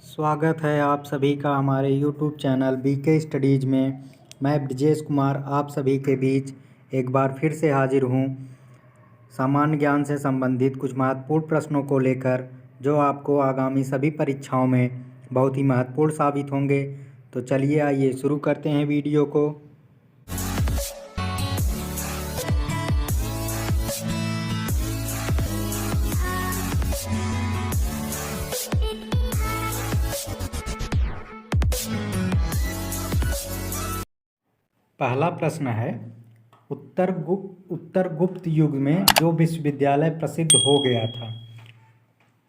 स्वागत है आप सभी का हमारे YouTube चैनल BK स्टडीज़ में। मैं ब्रजेश कुमार आप सभी के बीच एक बार फिर से हाजिर हूँ सामान्य ज्ञान से संबंधित कुछ महत्वपूर्ण प्रश्नों को लेकर, जो आपको आगामी सभी परीक्षाओं में बहुत ही महत्वपूर्ण साबित होंगे। तो चलिए आइए शुरू करते हैं वीडियो को। पहला प्रश्न है, उत्तर गुप्त युग में जो विश्वविद्यालय प्रसिद्ध हो गया था।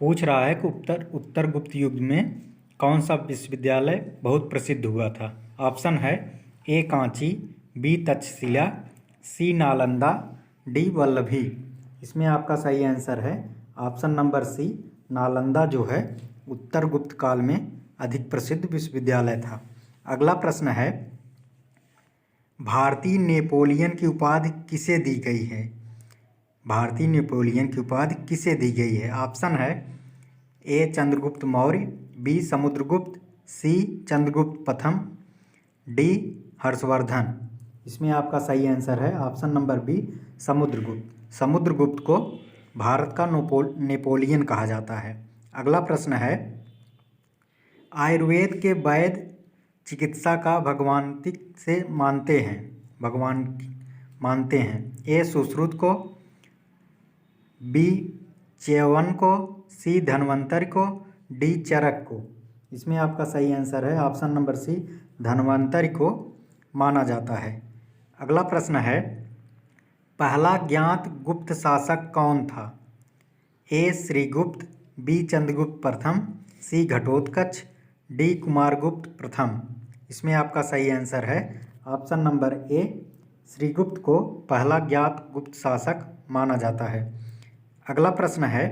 पूछ रहा है कि उत्तर गुप्त युग में कौन सा विश्वविद्यालय बहुत प्रसिद्ध हुआ था। ऑप्शन है ए कांची, बी तक्षशिला, सी नालंदा, डी वल्लभी। इसमें आपका सही आंसर है ऑप्शन नंबर सी, नालंदा जो है उत्तर गुप्त काल में अधिक प्रसिद्ध विश्वविद्यालय था। अगला प्रश्न है, भारतीय नेपोलियन की उपाधि किसे दी गई है। भारतीय नेपोलियन की उपाधि किसे दी गई है। ऑप्शन है A Chandragupta Maurya, B Samudragupta, C Chandragupta प्रथम, डी हर्षवर्धन। इसमें आपका सही आंसर है option number B, Samudragupta. Samudragupta को भारत का नेपोलियन कहा जाता है। अगला प्रश्न है, आयुर्वेद के वैद्य चिकित्सा का भगवान्तिक से भगवान मानते हैं। ए सुश्रुत को, बी च्यवन को, सी धन्वंतरि को, डी चरक को। इसमें आपका सही आंसर है ऑप्शन नंबर सी, धन्वंतरि को माना जाता है। अगला प्रश्न है, पहला ज्ञात गुप्त शासक कौन था। ए श्रीगुप्त, बी चंद्रगुप्त प्रथम, सी घटोत्कच, डी कुमारगुप्त प्रथम। इसमें आपका सही आंसर है ऑप्शन नंबर ए, श्रीगुप्त को पहला ज्ञात गुप्त शासक माना जाता है। अगला प्रश्न है,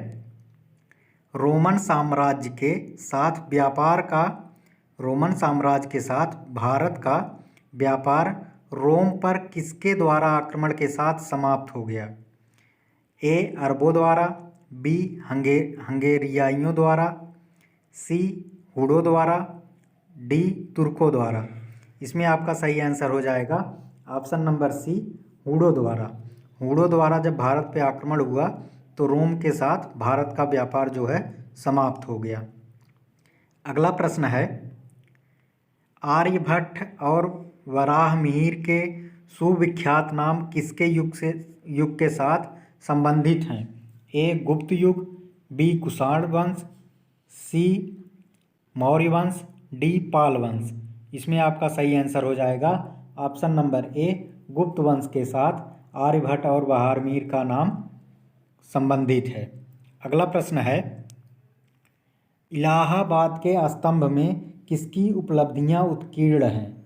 रोमन साम्राज्य के साथ भारत का व्यापार रोम पर किसके द्वारा आक्रमण के साथ समाप्त हो गया। ए अरबों द्वारा, बी हंगेरियाइयों द्वारा, सी हुडों द्वारा, डी तुर्कों द्वारा। इसमें आपका सही आंसर हो जाएगा ऑप्शन नंबर सी, हुडों द्वारा। हुडों द्वारा जब भारत पे आक्रमण हुआ तो रोम के साथ भारत का व्यापार जो है समाप्त हो गया। अगला प्रश्न है, आर्यभट्ट और वराहमिहिर के सुविख्यात नाम किसके युग के साथ संबंधित हैं। ए गुप्त युग, बी कुषाण वंश, सी मौर्य वंश, डी पाल वंश। इसमें आपका सही आंसर हो जाएगा ऑप्शन नंबर ए, गुप्त वंश के साथ आर्यभट्ट और वराहमिहिर का नाम संबंधित है। अगला प्रश्न है, इलाहाबाद के स्तंभ में किसकी उपलब्धियां उत्कीर्ण हैं।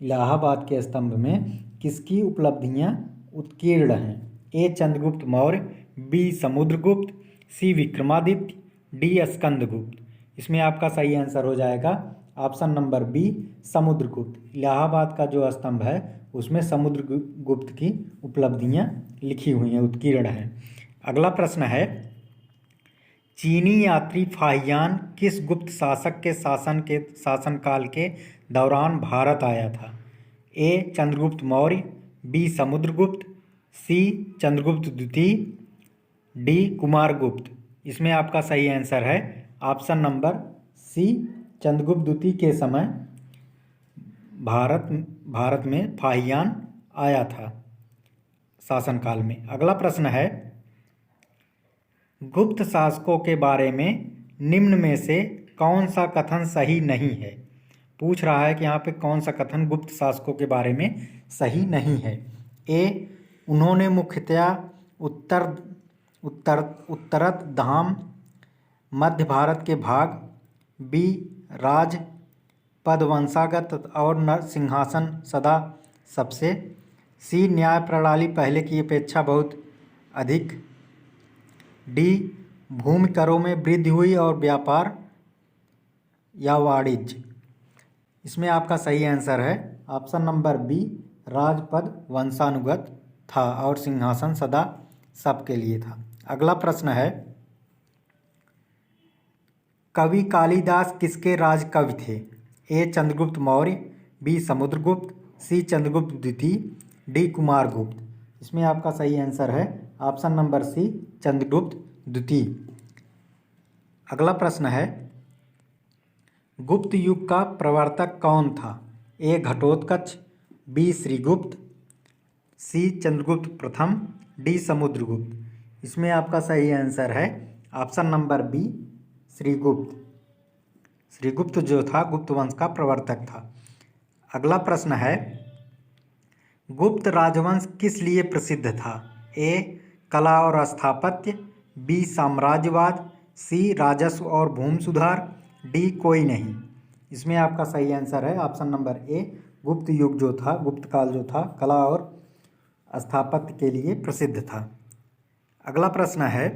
इलाहाबाद के स्तंभ में किसकी उपलब्धियां उत्कीर्ण हैं। A Chandragupta Maurya, B Samudragupta, C Vikramaditya, D Skandagupta. इसमें आपका सही आंसर हो जाएगा option number B, Samudragupta. Allahabad का जो स्तंभ है उसमें समुद्रगुप्त की उपलब्धियां लिखी हुई हैं, उत्कीर्ण हैं। अगला प्रश्न है, चीनी यात्री फाहियान किस गुप्त शासक के शासनकाल के दौरान भारत आया था। ए चंद्रगुप्त मौर्य, बी समुद्रगुप्त, सी चंद्रगुप्त द्वितीय, डी कुमारगुप्त। इसमें आपका सही आंसर है ऑप्शन नंबर सी, चंद्रगुप्त द्वितीय के समय भारत में फाहियान आया था शासनकाल में। अगला प्रश्न है, गुप्त शासकों के बारे में निम्न में से कौन सा कथन सही नहीं है। पूछ रहा है कि यहाँ पे कौन सा कथन गुप्त शासकों के बारे में सही नहीं है। ए उन्होंने मुख्यतया उत्तरत धाम मध्य भारत के भाग, बी राज पद वंशागत और नर सिंहासन सदा सबसे, सी न्याय प्रणाली पहले की अपेक्षा बहुत अधिक, डी भूमि करों में वृद्धि हुई और व्यापार या वाणिज्य। इसमें आपका सही आंसर है ऑप्शन नंबर बी, राजपद वंशानुगत था और सिंहासन सदा सबके लिए था। अगला प्रश्न है, कवि कालिदास किसके राज कवि थे? ए चंद्रगुप्त मौर्य, बी समुद्रगुप्त, सी चंद्रगुप्त द्वितीय, डी कुमारगुप्त। इसमें आपका सही आंसर है ऑप्शन नंबर सी चंद्रगुप्त द्वितीय। अगला प्रश्न है गुप्त युग का प्रवर्तक कौन था? A Ghatotkacha, B Shrigupta, C Chandragupta प्रथम, डी समुद्रगुप्त। इसमें आपका सही आंसर है option number B Shrigupta. Shrigupta जो था गुप्त वंश का प्रवर्तक था। अगला प्रश्न है गुप्त राजवंश किस लिए प्रसिद्ध था? ए कला और स्थापत्य, बी साम्राज्यवाद, सी राजस्व और भूमि सुधार, डी कोई नहीं। इसमें आपका सही आंसर है ऑप्शन नंबर ए गुप्त युग जो था, गुप्त काल जो था कला और स्थापत्य के लिए प्रसिद्ध था। अगला प्रश्न है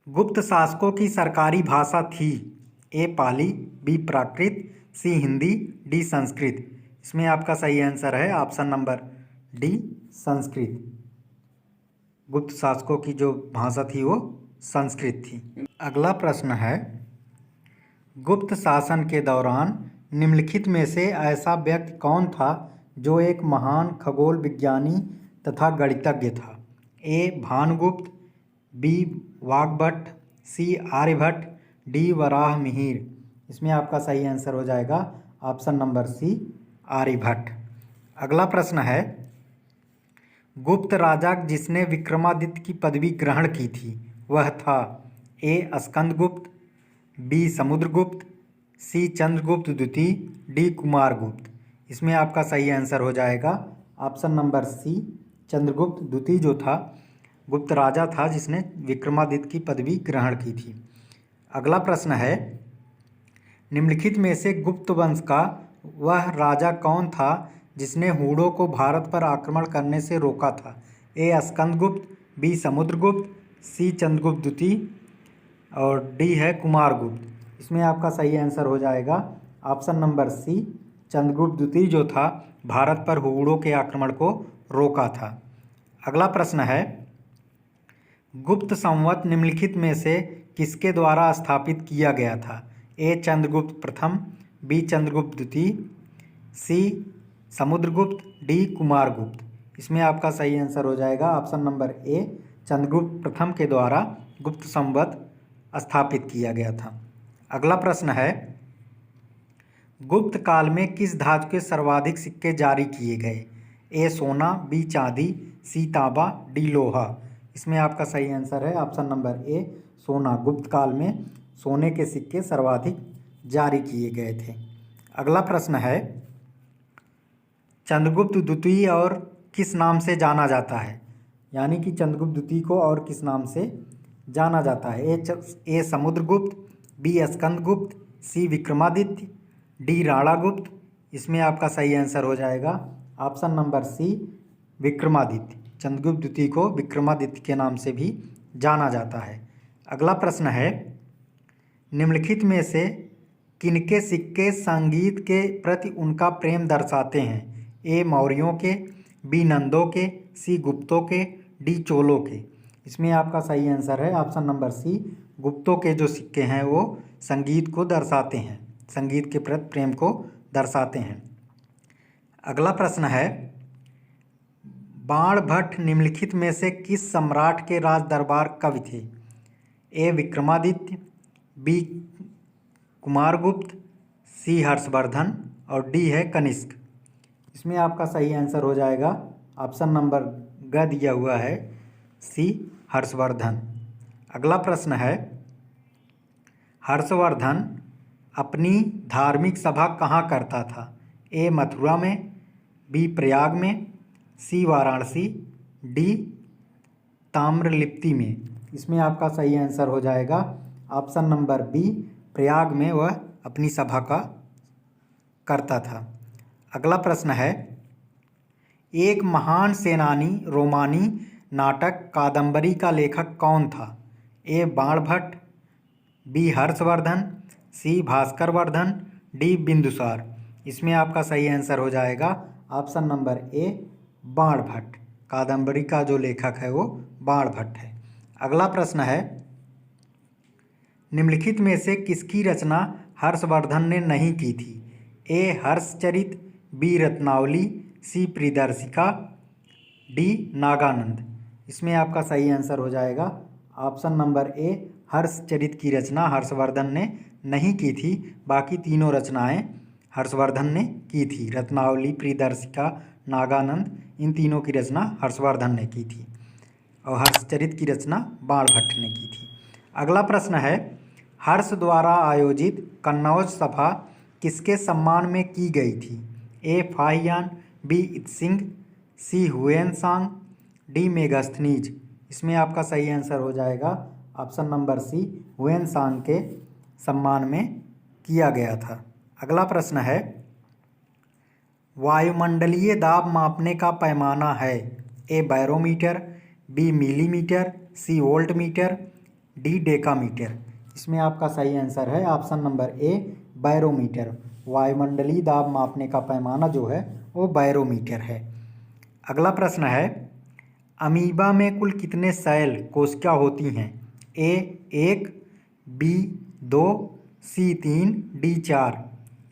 गुप्त शासकों की सरकारी भाषा थी? ए पाली, बी प्राकृत, सी हिंदी, डी संस्कृत। इसमें आपका सही आंसर है ऑप्शन नंबर डी संस्कृत। गुप्त शासकों की जो भाषा थी वो संस्कृत थी। अगला प्रश्न है गुप्त शासन के दौरान निम्नलिखित में से ऐसा व्यक्ति कौन था जो एक महान खगोल विज्ञानी तथा गणितज्ञ था? ए भानुगुप्त, बी वाग्भट, सी आर्यभट्ट, डी वराह मिहिर। इसमें आपका सही आंसर हो जाएगा ऑप्शन नंबर सी आर्यभट्ट। अगला प्रश्न है गुप्त राजा जिसने विक्रमादित्य की पदवी ग्रहण की थी वह था? ए स्कंदगुप्त, बी समुद्रगुप्त, सी चंद्रगुप्त द्वितीय, डी कुमारगुप्त। इसमें आपका सही आंसर हो जाएगा ऑप्शन नंबर सी चंद्रगुप्त द्वितीय जो था गुप्त राजा था जिसने विक्रमादित्य की पदवी ग्रहण की थी। अगला प्रश्न है निम्नलिखित में से गुप्त वंश का वह राजा कौन था जिसने हूणों को भारत पर आक्रमण करने से रोका था? ए स्कंदगुप्त, बी समुद्रगुप्त, सी चंद्रगुप्त द्वितीय और डी है कुमारगुप्त। इसमें आपका सही आंसर हो जाएगा ऑप्शन नंबर सी चंद्रगुप्त द्वितीय जो था भारत पर हूणों के आक्रमण को रोका था। अगला प्रश्न है गुप्त संवत निम्नलिखित में से किसके द्वारा स्थापित किया गया था? ए चंद्रगुप्त प्रथम, बी चंद्रगुप्त द्वितीय, सी समुद्रगुप्त, डी कुमारगुप्त। इसमें आपका सही आंसर हो जाएगा ऑप्शन नंबर ए चंद्रगुप्त प्रथम के द्वारा गुप्त संवत स्थापित किया गया था। अगला प्रश्न है गुप्त काल में किस धातु के सर्वाधिक सिक्के जारी किए गए? ए सोना, बी चांदी, सी तांबा, डी लोहा। इसमें आपका सही आंसर है ऑप्शन नंबर ए सोना। गुप्त काल में सोने के सिक्के सर्वाधिक जारी किए गए थे। अगला प्रश्न है चंद्रगुप्त द्वितीय और किस नाम से जाना जाता है? यानी कि चंद्रगुप्त द्वितीय को और किस नाम से जाना जाता है? A Samudragupta, B Skandagupta, C Vikramaditya, D Ranagupta. इसमें आपका सही आंसर हो जाएगा option number C Vikramaditya. Chandragupta द्वितीय को विक्रमादित्य के नाम से भी जाना जाता है। अगला प्रश्न है निम्नलिखित में से किनके सिक्के संगीत के प्रति उनका प्रेम दर्शाते हैं? ए मौर्यों के, बी नंदों के, सी गुप्तों के, डी चोलों के। इसमें आपका सही आंसर है ऑप्शन नंबर सी गुप्तों के जो सिक्के हैं वो संगीत को दर्शाते हैं, संगीत के प्रति प्रेम को दर्शाते हैं। अगला प्रश्न है बाणभट्ट निम्नलिखित में से किस सम्राट के राज दरबार कवि थे? ए विक्रमादित्य, बी कुमारगुप्त, सी हर्षवर्धन और डी है कनिष्क। इसमें आपका सही आंसर हो जाएगा ऑप्शन नंबर ग दिया हुआ है सी हर्षवर्धन। अगला प्रश्न है हर्षवर्धन अपनी धार्मिक सभा कहाँ करता था? ए मथुरा में, बी प्रयाग में, सी वाराणसी, डी ताम्रलिप्ति में। इसमें आपका सही आंसर हो जाएगा ऑप्शन नंबर बी प्रयाग में वह अपनी सभा का करता था। अगला प्रश्न है एक महान सेनानी रोमानी नाटक कादंबरी का लेखक कौन था? ए बाणभट्ट, बी हर्षवर्धन, सी भास्करवर्धन, डी बिंदुसार। इसमें आपका सही आंसर हो जाएगा ऑप्शन नंबर ए बाणभट्ट। कादंबरी का जो लेखक है वो बाणभट्ट है। अगला प्रश्न है निम्नलिखित में से किसकी रचना हर्षवर्धन ने नहीं की थी? ए हर्षचरित, बी रत्नावली, सी प्रियदर्शिका, डी नागानंद। इसमें आपका सही आंसर हो जाएगा ऑप्शन नंबर ए, हर्षचरित की रचना हर्षवर्धन ने नहीं की थी। बाकी तीनों रचनाएं हर्षवर्धन ने की थी। रत्नावली, प्रियदर्शिका, नागानंद, इन तीनों की रचना हर्षवर्धन ने की थी और हर्षचरित की रचना बाणभट्ट ने की थी। अगला प्रश्न है, हर्ष द्वारा आयोजित कन्नौज सभा किसके सम्मान में की गई थी? ए फाहियान, बी इत्सिंग, सी हुएनसांग, डी मेगास्थनीज। इसमें आपका सही आंसर हो जाएगा ऑप्शन नंबर सी, हुएनसांग के सम्मान में किया गया था। अगला प्रश्न है, वायुमंडलीय दाब मापने का पैमाना है? ए बैरोमीटर, बी मिलीमीटर, सी वोल्टमीटर, डी डेकामीटर। इसमें आपका सही आंसर है ऑप्शन नंबर ए, बैरोमीटर। वायुमंडलीय दाब मापने का पैमाना जो है वो बैरोमीटर है। अगला प्रश्न है, अमीबा में कुल कितने सेल कोशिका होती हैं? ए 1, बी 2, सी 3, डी 4।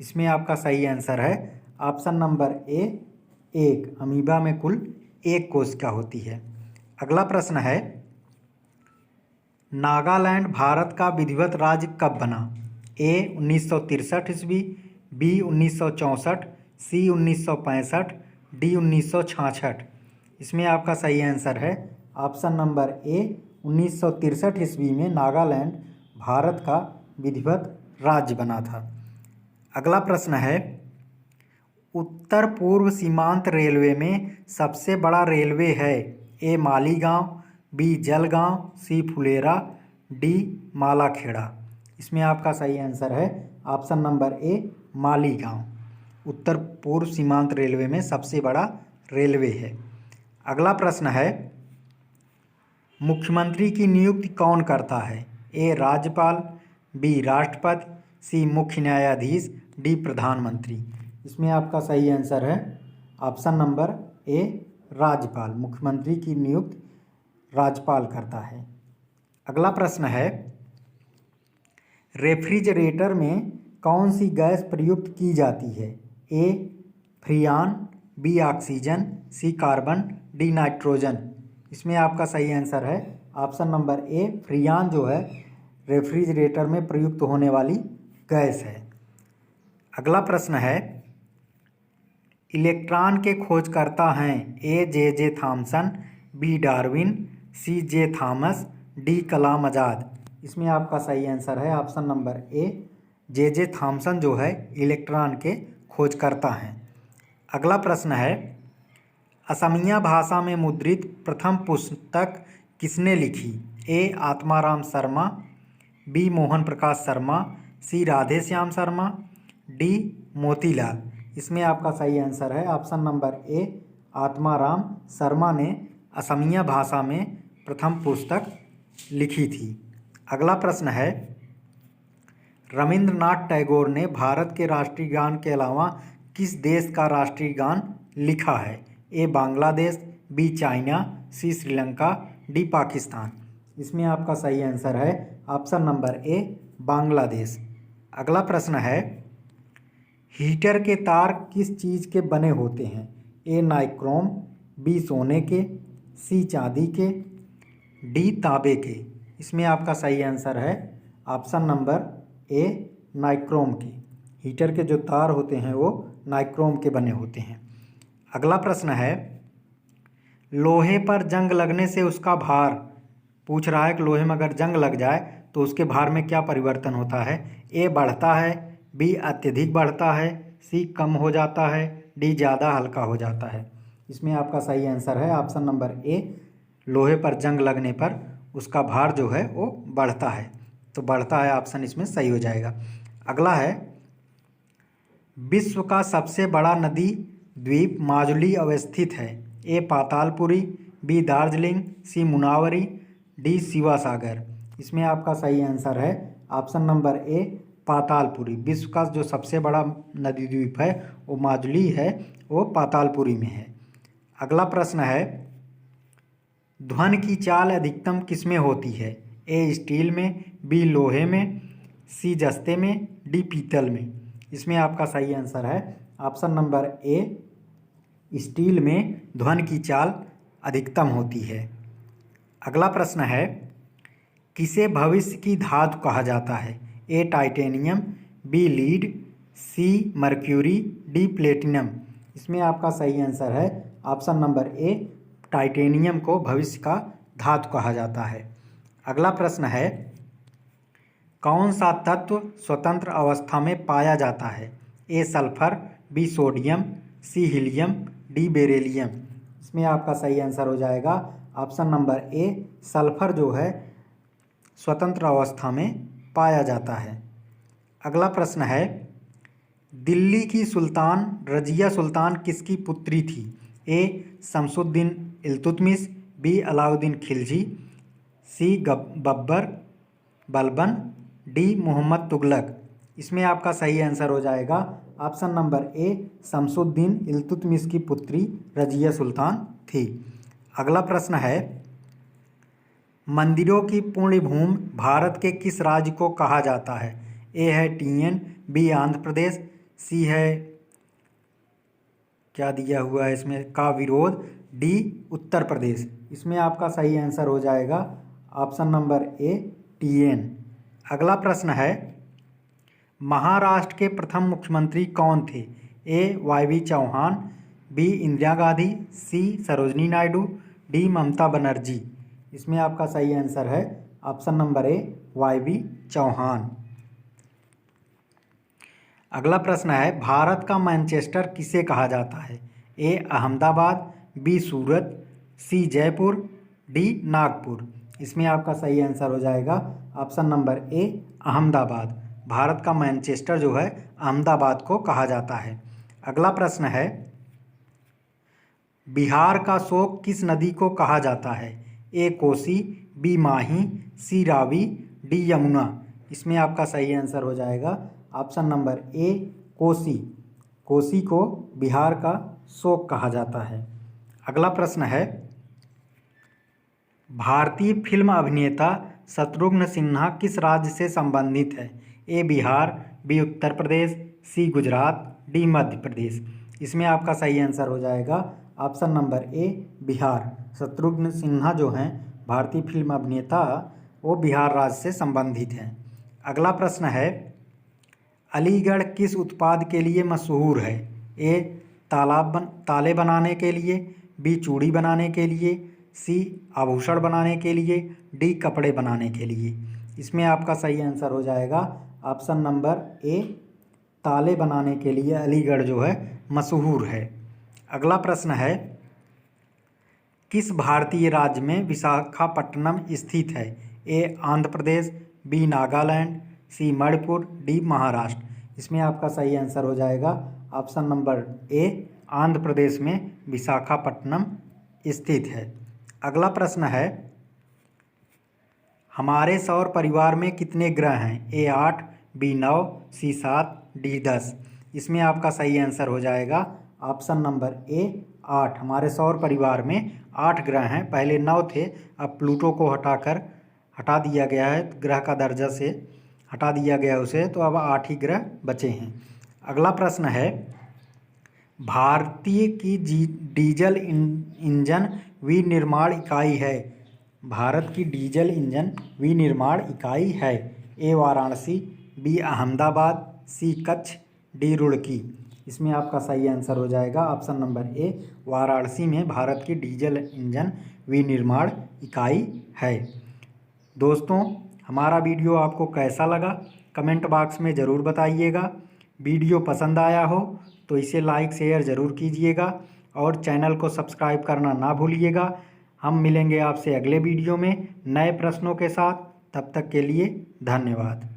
इसमें आपका सही आंसर है ऑप्शन नंबर ए, 1। अमीबा में कुल 1 कोशिका होती है। अगला प्रश्न है, नागालैंड भारत का विधिवत राज्य कब बना? ए 1963 ईस्वी, बी 1964, सी 1965, डी 1966। इसमें आपका सही आंसर है ऑप्शन नंबर ए, 1963 ईस्वी में नागालैंड भारत का विधिवत राज्य बना था। अगला प्रश्न है, उत्तर पूर्व सीमांत रेलवे में सबसे बड़ा रेलवे है? ए मालीगांव, बी जलगांव, सी फुलेरा, डी मालाखेड़ा। इसमें आपका सही आंसर है ऑप्शन नंबर ए, मालीगांव उत्तर पूर्व सीमांत रेलवे में सबसे बड़ा रेलवे है। अगला प्रश्न है, मुख्यमंत्री की नियुक्ति कौन करता है? ए राज्यपाल, बी राष्ट्रपति, सी मुख्य न्यायाधीश, डी प्रधानमंत्री। इसमें आपका सही आंसर है ऑप्शन नंबर ए, राज्यपाल। मुख्यमंत्री की नियुक्ति राज्यपाल करता है। अगला प्रश्न है, रेफ्रिजरेटर में कौन सी गैस प्रयुक्त की जाती है? ए फ्रियान, बी ऑक्सीजन, सी कार्बन, डी नाइट्रोजन। इसमें आपका सही आंसर है ऑप्शन नंबर ए, फ्रियान जो है रेफ्रिजरेटर में प्रयुक्त होने वाली गैस है। अगला प्रश्न है, इलेक्ट्रॉन के खोजकर्ता हैं? ए जे जे थॉमसन, बी डार्विन, सी जे थॉमस, डी कलाम आज़ाद। इसमें आपका सही आंसर है ऑप्शन नंबर ए, जे जे थॉमसन जो है इलेक्ट्रॉन के खोजकर्ता हैं। अगला प्रश्न है, असमिया भाषा में मुद्रित प्रथम पुस्तक किसने लिखी? ए आत्माराम शर्मा, बी मोहन प्रकाश शर्मा, सी राधे श्याम शर्मा, डी मोतीलाल। इसमें आपका सही आंसर है ऑप्शन नंबर ए, आत्माराम शर्मा ने असमिया भाषा में प्रथम पुस्तक लिखी थी। अगला प्रश्न है, रविंद्रनाथ टैगोर ने भारत के राष्ट्रीय गान के अलावा किस देश का राष्ट्रीय गान लिखा है? ए बांग्लादेश, बी चाइना, सी श्रीलंका, डी पाकिस्तान। इसमें आपका सही आंसर है ऑप्शन नंबर ए, बांग्लादेश। अगला प्रश्न है, हीटर के तार किस चीज़ के बने होते हैं? ए नाइक्रोम, बी सोने के, सी चांदी के, डी तांबे के। इसमें आपका सही आंसर है ऑप्शन नंबर ए, नाइक्रोम के। हीटर के जो तार होते हैं वो नाइक्रोम के बने होते हैं। अगला प्रश्न है, लोहे पर जंग लगने से उसका भार, पूछ रहा है कि लोहे में अगर जंग लग जाए तो उसके भार में क्या परिवर्तन होता है? ए बढ़ता है, बी अत्यधिक बढ़ता है, सी कम हो जाता है, डी ज़्यादा हल्का हो जाता है। इसमें आपका सही आंसर है ऑप्शन नंबर ए, लोहे पर जंग लगने पर उसका भार जो है वो बढ़ता है। तो बढ़ता है ऑप्शन इसमें सही हो जाएगा। अगला है, विश्व का सबसे बड़ा नदी द्वीप माजुली अवस्थित है? ए पातालपुरी, बी दार्जिलिंग, सी मुनावरी, डी शिवा सागर। इसमें आपका सही आंसर है ऑप्शन नंबर ए, पातालपुरी। विश्व का जो सबसे बड़ा नदी द्वीप है वो माजुली है, वो पातालपुरी में है। अगला प्रश्न है, ध्वनि की चाल अधिकतम किसमें होती है? ए स्टील में, बी लोहे में, सी जस्ते में, डी पीतल में। इसमें आपका सही आंसर है ऑप्शन नंबर ए, स्टील में ध्वनि की चाल अधिकतम होती है। अगला प्रश्न है, किसे भविष्य की धातु कहा जाता है? ए titanium, be lead, C mercury, D platinum. इसमें आपका सही आंसर है ऑप्शन नंबर ए, टाइटेनियम को भविष्य का धातु कहा जाता है। अगला प्रश्न है, कौन सा तत्व स्वतंत्र अवस्था में पाया जाता है? ए सल्फर, बी सोडियम, सी हीलियम, डी बेरिलियम। इसमें आपका सही आंसर हो जाएगा ऑप्शन नंबर ए, सल्फर जो है स्वतंत्र अवस्था में पाया जाता है। अगला प्रश्न है, दिल्ली की सुल्तान रजिया सुल्तान किसकी पुत्री थी? ए शमसुद्दीन इल्तुतमिश, बी अलाउद्दीन खिलजी, सी बब्बर बलबन, डी मोहम्मद तुगलक। इसमें आपका सही आंसर हो जाएगा ऑप्शन नंबर ए, शमसुद्दीन इल्तुतमिश की पुत्री रजिया सुल्तान थी। अगला प्रश्न है, मंदिरों की पुण्य भूमि भारत के किस राज्य को कहा जाता है? ए है टीएन, बी आंध्र प्रदेश, सी है क्या दिया हुआ है इसमें का विरोध, डी उत्तर प्रदेश। इसमें आपका सही आंसर हो जाएगा ऑप्शन नंबर ए, टीएन। अगला प्रश्न है, महाराष्ट्र के प्रथम मुख्यमंत्री कौन थे? A Y Chauhan, B Indira Gandhi, C Sarojini Naidu, D Mamata Banerjee. इसमें आपका सही आंसर है option number A, Y Chauhan. अगला प्रश्न है, भारत का मैनचेस्टर किसे कहा जाता है? ए अहमदाबाद, बी सूरत, सी जयपुर, डी नागपुर। इसमें आपका सही आंसर हो जाएगा ऑप्शन नंबर ए, अहमदाबाद। भारत का मैनचेस्टर जो है अहमदाबाद को कहा जाता है। अगला प्रश्न है, बिहार का शोक किस नदी को कहा जाता है? ए कोसी, बी माही, सी रावी, डी यमुना। इसमें आपका सही आंसर हो जाएगा ऑप्शन नंबर ए, कोसी। कोसी को बिहार का शोक कहा जाता है। अगला प्रश्न है, भारतीय फिल्म अभिनेता शत्रुघ्न सिन्हा किस राज्य से संबंधित है? A Bihar, B Uttar Pradesh, C Gujarat, D Madhya Pradesh. इसमें आपका सही आंसर हो जाएगा option number A, Bihar. Shatrughan Sinha जो हैं भारतीय फिल्म अभिनेता, वो बिहार राज्य से संबंधित हैं। अगला प्रश्न है, अलीगढ़ किस उत्पाद के लिए मशहूर है? ए ताले बनाने के लिए, बी चूड़ी बनाने के लिए, सी आभूषण बनाने के लिए, डी कपड़े बनाने के लिए। इसमें आपका सही आंसर हो जाएगा ऑप्शन नंबर ए, ताले बनाने के लिए अलीगढ़ जो है मशहूर है। अगला प्रश्न है, किस भारतीय राज्य में विशाखापट्टनम स्थित है? ए आंध्र प्रदेश, बी नागालैंड, सी मणिपुर, डी महाराष्ट्र। इसमें आपका सही आंसर हो जाएगा ऑप्शन नंबर ए, आंध्र प्रदेश में विशाखापट्टनम स्थित है। अगला प्रश्न है, हमारे सौर परिवार में कितने ग्रह हैं? ए 8, बी 9, सी 7, डी 10। इसमें आपका सही आंसर हो जाएगा ऑप्शन नंबर ए, 8। हमारे सौर परिवार में 8 ग्रह हैं। पहले 9 थे, अब प्लूटो को हटा दिया गया है, ग्रह का दर्जा से हटा दिया गया उसे, तो अब 8 ही ग्रह बचे हैं। अगला प्रश्न है, भारतीय की डीजल इंजन विनिर्माण इकाई है? भारत की डीजल इंजन विनिर्माण इकाई है? ए वाराणसी, बी अहमदाबाद, सी कच्छ, डी रुड़की। इसमें आपका सही आंसर हो जाएगा ऑप्शन नंबर ए, वाराणसी में भारत की डीजल इंजन विनिर्माण इकाई है। दोस्तों, हमारा वीडियो आपको कैसा लगा कमेंट बॉक्स में ज़रूर बताइएगा। वीडियो पसंद आया हो तो इसे लाइक शेयर ज़रूर कीजिएगा और चैनल को सब्सक्राइब करना ना भूलिएगा। हम मिलेंगे आपसे अगले वीडियो में नए प्रश्नों के साथ। तब तक के लिए धन्यवाद।